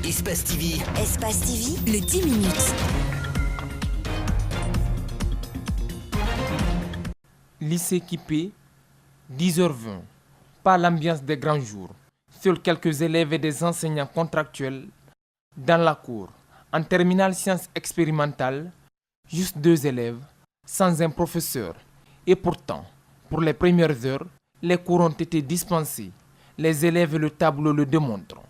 Espace TV. Espace TV, le 10 minutes. Lycée Kipé, 10h20. Pas l'ambiance des grands jours. Seuls quelques élèves et des enseignants contractuels dans la cour. En terminale sciences expérimentales, juste 2 élèves, sans un professeur. Et pourtant, pour les premières heures, les cours ont été dispensés. Les élèves et le tableau le démontrent.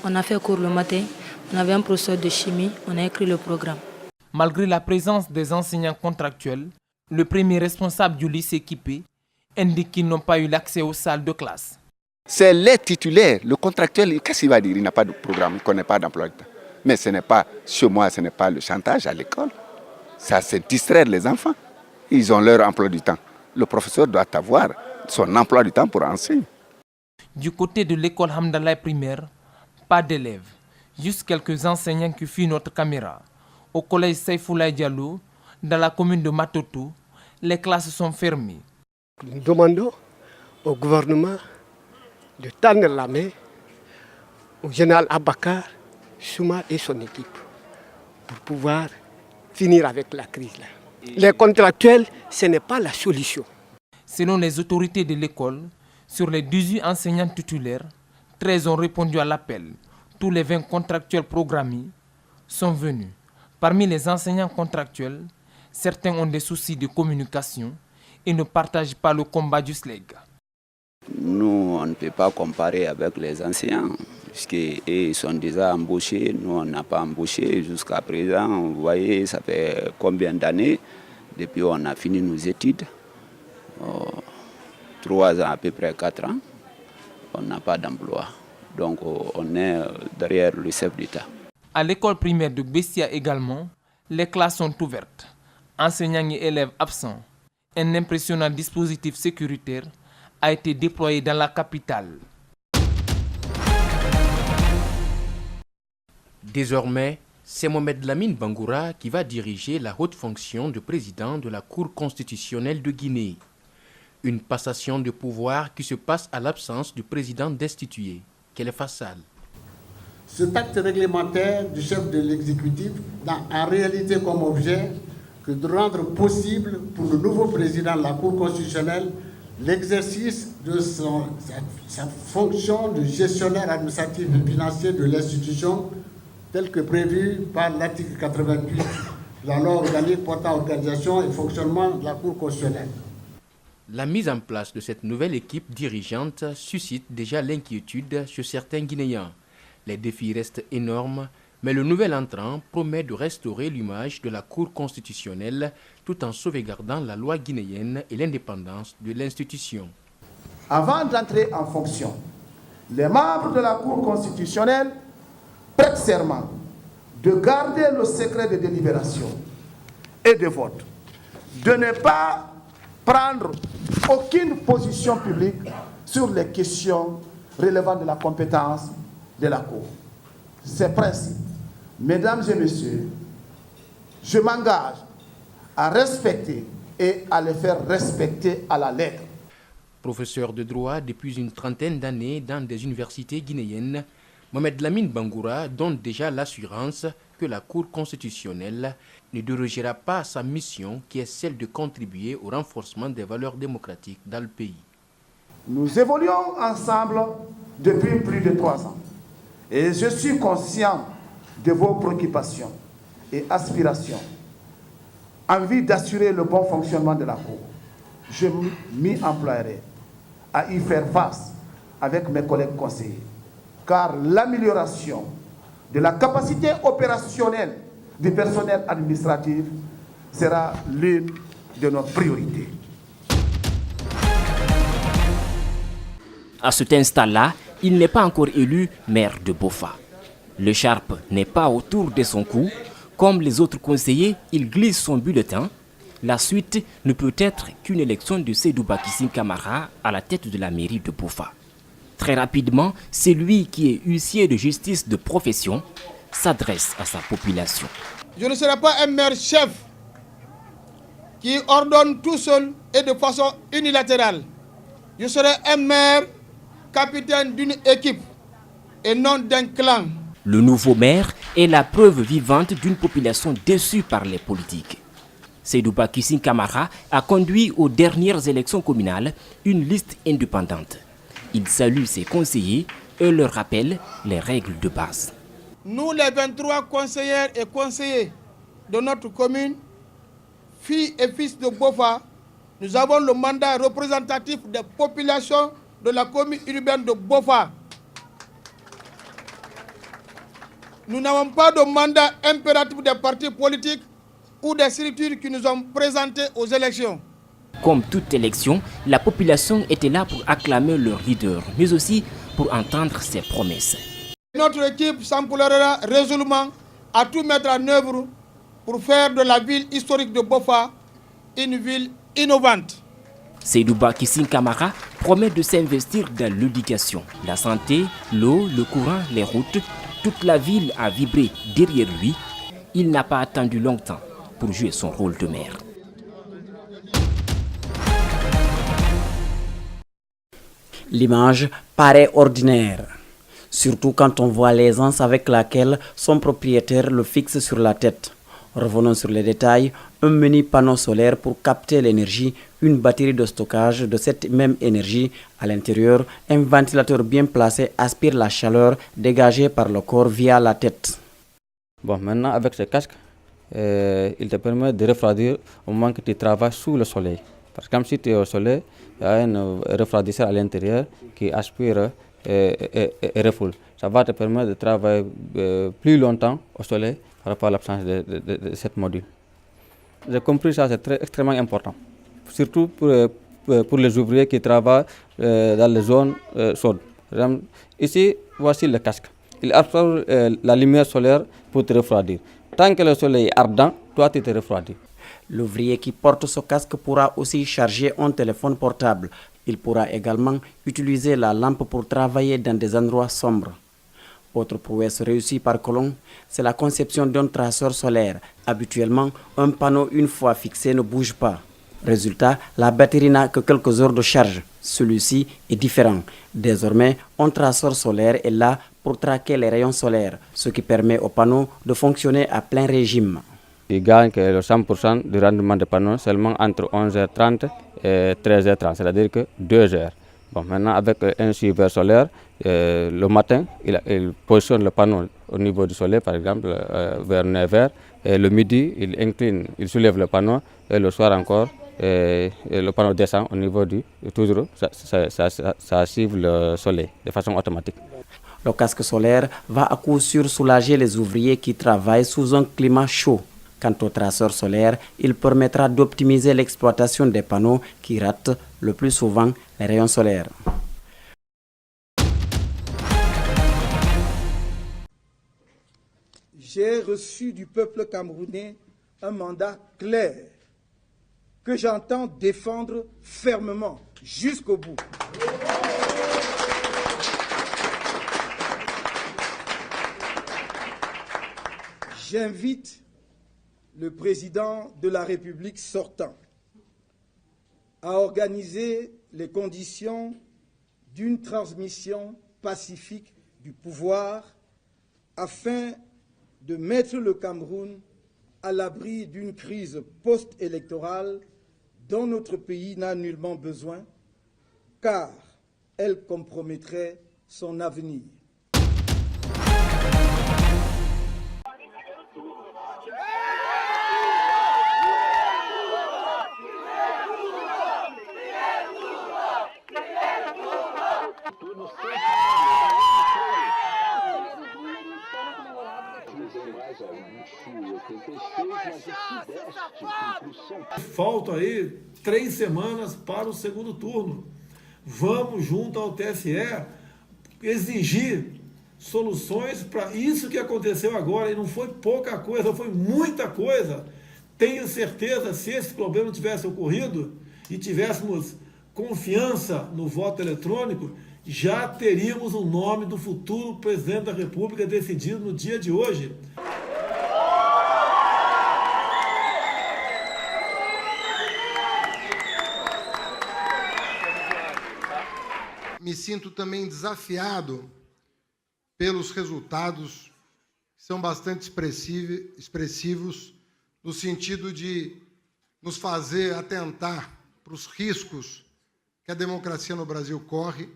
On a fait cours le matin, on avait un professeur de chimie, on a écrit le programme. Malgré la présence des enseignants contractuels, le premier responsable du lycée Kipé indique qu'ils n'ont pas eu l'accès aux salles de classe. C'est les titulaires, le contractuel, qu'est-ce qu'il va dire? Il n'a pas de programme, il ne connaît pas d'emploi du temps. Mais ce n'est pas, chez moi, ce n'est pas le chantage à l'école. Ça, c'est distraire les enfants. Ils ont leur emploi du temps. Le professeur doit avoir son emploi du temps pour enseigner. Du côté de l'école Hamdallah primaire, pas d'élèves, juste quelques enseignants qui fuient notre caméra. Au collège Saifoulaye Diallo, dans la commune de Matoto, les classes sont fermées. Nous demandons au gouvernement de tendre la main au général Abakar, Souma et son équipe pour pouvoir finir avec la crise. Les contractuels, ce n'est pas la solution. Selon les autorités de l'école, sur les 18 enseignants titulaires, 13 ont répondu à l'appel. Tous les 20 contractuels programmés sont venus. Parmi les enseignants contractuels, certains ont des soucis de communication et ne partagent pas le combat du SLEG. Nous, on ne peut pas comparer avec les enseignants, puisqu'ils sont déjà embauchés. Nous, on n'a pas embauché jusqu'à présent. Vous voyez, ça fait combien d'années depuis qu'on a fini nos études? 3 ans, à peu près 4 ans. On n'a pas d'emploi. Donc, on est derrière le chef d'État. À l'école primaire de Bessia également, les classes sont ouvertes. Enseignants et élèves absents. Un impressionnant dispositif sécuritaire a été déployé dans la capitale. Désormais, c'est Mohamed Lamine Bangoura qui va diriger la haute fonction de président de la Cour constitutionnelle de Guinée. Une passation de pouvoir qui se passe à l'absence du président destitué, Khalifa Sall. Cet acte réglementaire du chef de l'exécutif n'a en réalité comme objet que de rendre possible pour le nouveau président de la Cour constitutionnelle l'exercice de sa fonction de gestionnaire administratif et financier de l'institution tel que prévu par l'article 88 de la loi organique portant organisation et fonctionnement de la Cour constitutionnelle. La mise en place de cette nouvelle équipe dirigeante suscite déjà l'inquiétude chez certains Guinéens. Les défis restent énormes, mais le nouvel entrant promet de restaurer l'image de la Cour constitutionnelle tout en sauvegardant la loi guinéenne et l'indépendance de l'institution. Avant d'entrer en fonction, les membres de la Cour constitutionnelle prêtent serment de garder le secret de délibération et de vote, de ne pas prendre aucune position publique sur les questions relevant de la compétence de la Cour. Ces principes, mesdames et messieurs, je m'engage à respecter et à les faire respecter à la lettre. Professeur de droit depuis une trentaine d'années dans des universités guinéennes, Mohamed Lamine Bangoura donne déjà l'assurance que la Cour constitutionnelle ne dérogera pas à sa mission qui est celle de contribuer au renforcement des valeurs démocratiques dans le pays. Nous évoluons ensemble depuis plus de 3 ans et je suis conscient de vos préoccupations et aspirations en vue d'assurer le bon fonctionnement de la Cour. Je m'y emploierai à y faire face avec mes collègues conseillers, car l'amélioration de la capacité opérationnelle du personnel administratif sera l'une de nos priorités. À cet instant-là, il n'est pas encore élu maire de Bofa. Le Sharp n'est pas autour de son cou. Comme les autres conseillers, il glisse son bulletin. La suite ne peut être qu'une élection de Seydou Bakissine Camara à la tête de la mairie de Bofa. Très rapidement, c'est lui qui est huissier de justice de profession, s'adresse à sa population. Je ne serai pas un maire chef qui ordonne tout seul et de façon unilatérale. Je serai un maire capitaine d'une équipe et non d'un clan. Le nouveau maire est la preuve vivante d'une population déçue par les politiques. Seydouba Kissing Kamara a conduit aux dernières élections communales une liste indépendante. Il salue ses conseillers et leur rappelle les règles de base. Nous, les 23 conseillères et conseillers de notre commune, filles et fils de Bofa, nous avons le mandat représentatif des populations de la commune urbaine de Bofa. Nous n'avons pas de mandat impératif des partis politiques ou des structures qui nous ont présentés aux élections. Comme toute élection, la population était là pour acclamer leur leader, mais aussi pour entendre ses promesses. Notre équipe s'emploiera résolument à tout mettre en œuvre pour faire de la ville historique de Bofa une ville innovante. Seydouba Kissing Kamara promet de s'investir dans l'éducation, la santé, l'eau, le courant, les routes. Toute la ville a vibré derrière lui. Il n'a pas attendu longtemps pour jouer son rôle de maire. L'image paraît ordinaire, surtout quand on voit l'aisance avec laquelle son propriétaire le fixe sur la tête. Revenons sur les détails. Un mini panneau solaire pour capter l'énergie, une batterie de stockage de cette même énergie. À l'intérieur, un ventilateur bien placé aspire la chaleur dégagée par le corps via la tête. Bon, maintenant avec ce casque, il te permet de refroidir au moment que tu travailles sous le soleil. Parce que comme si tu es au soleil, il y a un refroidisseur à l'intérieur qui aspire et refoule. Ça va te permettre de travailler plus longtemps au soleil par rapport à l'absence de cette module. J'ai compris ça, c'est extrêmement important. Surtout pour les ouvriers qui travaillent dans les zones chaudes. Ici, voici le casque. Il absorbe la lumière solaire pour te refroidir. Tant que le soleil est ardent, toi tu te refroidis. L'ouvrier qui porte ce casque pourra aussi charger un téléphone portable. Il pourra également utiliser la lampe pour travailler dans des endroits sombres. Autre prouesse réussie par Colomb, c'est la conception d'un traceur solaire. Habituellement, un panneau une fois fixé ne bouge pas. Résultat, la batterie n'a que quelques heures de charge. Celui-ci est différent. Désormais, un traceur solaire est là pour traquer les rayons solaires, ce qui permet au panneau de fonctionner à plein régime. Il gagne le 100% du rendement des panneaux seulement entre 11h30 et 13h30, c'est-à-dire que 2 heures. Bon, maintenant, avec un suiveur solaire, le matin, il positionne le panneau au niveau du soleil, par exemple, vers 9h. Et le midi, il incline, il soulève le panneau. Et le soir encore, et le panneau descend au niveau du... Toujours, ça suive le soleil de façon automatique. Le casque solaire va à coup sûr soulager les ouvriers qui travaillent sous un climat chaud. Quant au traceur solaire, il permettra d'optimiser l'exploitation des panneaux qui ratent le plus souvent les rayons solaires. J'ai reçu du peuple camerounais un mandat clair que j'entends défendre fermement jusqu'au bout. J'invite le président de la République sortant à organiser les conditions d'une transmission pacifique du pouvoir afin de mettre le Cameroun à l'abri d'une crise post-électorale dont notre pays n'a nullement besoin, car elle compromettrait son avenir. Faltam aí 3 semanas para o segundo turno. Vamos junto ao TSE exigir soluções para isso que aconteceu agora. E não foi pouca coisa, foi muita coisa. Tenho certeza, se esse problema tivesse ocorrido e tivéssemos confiança no voto eletrônico, já teríamos o nome do futuro presidente da República decidido no dia de hoje. Me sinto também desafiado pelos resultados são bastante expressivos no sentido de nos fazer atentar para os riscos que a democracia no Brasil corre.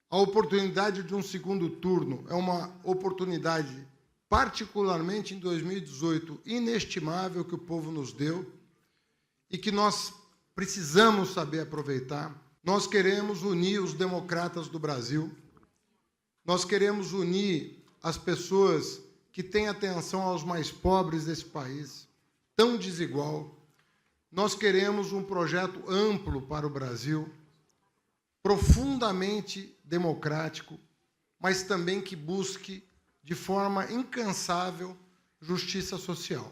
A oportunidade de um segundo turno é uma oportunidade, particularmente em 2018, inestimável que o povo nos deu e que nós precisamos saber aproveitar. Nós queremos unir os democratas do Brasil, nós queremos unir as pessoas que têm atenção aos mais pobres desse país, tão desigual. Nós queremos um projeto amplo para o Brasil, profundamente democrático, mas também que busque, de forma incansável, justiça social.